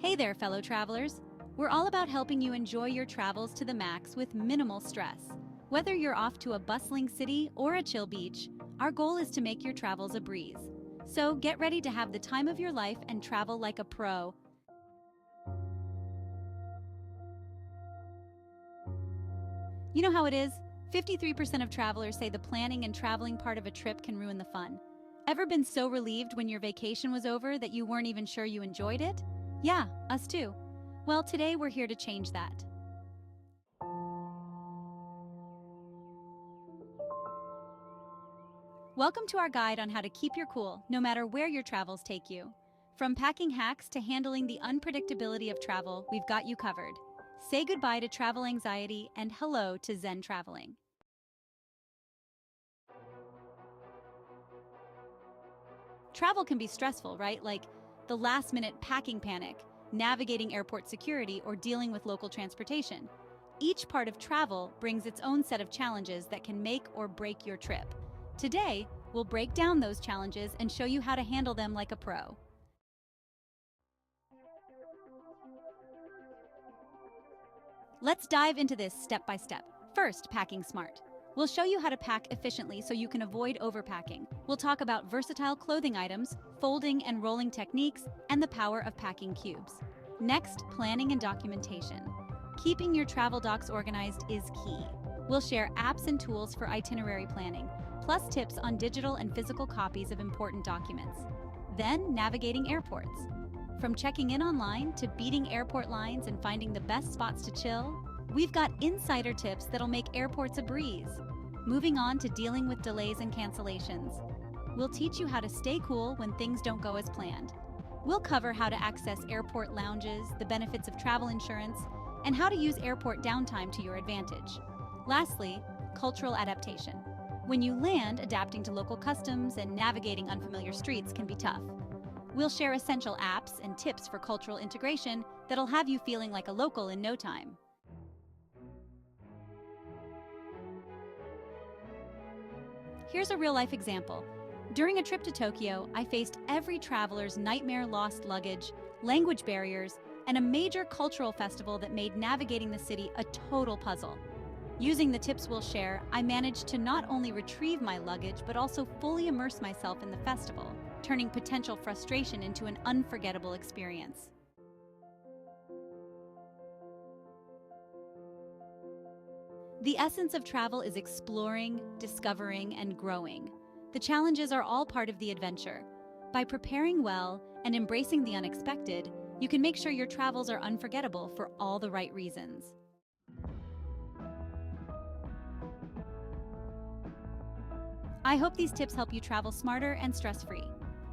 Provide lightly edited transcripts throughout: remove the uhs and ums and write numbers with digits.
Hey there, fellow travelers. We're all about helping you enjoy your travels to the max with minimal stress. Whether you're off to a bustling city or a chill beach, our goal is to make your travels a breeze. So get ready to have the time of your life and travel like a pro. You know how it is? 53% of travelers say the planning and traveling part of a trip can ruin the fun. Ever been so relieved when your vacation was over that you weren't even sure you enjoyed it? Yeah, us too. Well, today we're here to change that. Welcome to our guide on how to keep your cool, no matter where your travels take you. From packing hacks to handling the unpredictability of travel, we've got you covered. Say goodbye to travel anxiety and hello to Zen traveling. Travel can be stressful, right? Like the last minute packing panic, navigating airport security, or dealing with local transportation. Each part of travel brings its own set of challenges that can make or break your trip. Today, we'll break down those challenges and show you how to handle them like a pro. Let's dive into this step by step. First, packing smart. We'll show you how to pack efficiently so you can avoid overpacking. We'll talk about versatile clothing items, folding and rolling techniques, and the power of packing cubes. Next, planning and documentation. Keeping your travel docs organized is key. We'll share apps and tools for itinerary planning, plus tips on digital and physical copies of important documents. Then, navigating airports. From checking in online to beating airport lines and finding the best spots to chill, we've got insider tips that'll make airports a breeze. Moving on to dealing with delays and cancellations. We'll teach you how to stay cool when things don't go as planned. We'll cover how to access airport lounges, the benefits of travel insurance, and how to use airport downtime to your advantage. Lastly, cultural adaptation. When you land, adapting to local customs and navigating unfamiliar streets can be tough. We'll share essential apps and tips for cultural integration that'll have you feeling like a local in no time. Here's a real-life example. During a trip to Tokyo, I faced every traveler's nightmare lost luggage, language barriers, and a major cultural festival that made navigating the city a total puzzle. Using the tips we'll share, I managed to not only retrieve my luggage, but also fully immerse myself in the festival, turning potential frustration into an unforgettable experience. The essence of travel is exploring, discovering, and growing. The challenges are all part of the adventure. By preparing well and embracing the unexpected, you can make sure your travels are unforgettable for all the right reasons. I hope these tips help you travel smarter and stress-free.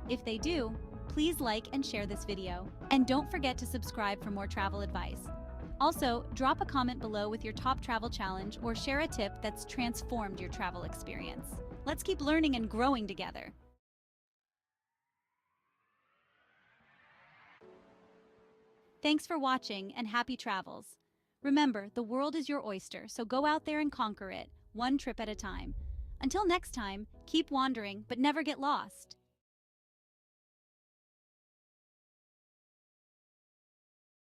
If they do, please like and share this video. And don't forget to subscribe for more travel advice. Also, drop a comment below with your top travel challenge or share a tip that's transformed your travel experience. Let's keep learning and growing together. Thanks for watching and happy travels. Remember, the world is your oyster, so go out there and conquer it, one trip at a time. Until next time, keep wandering, but never get lost.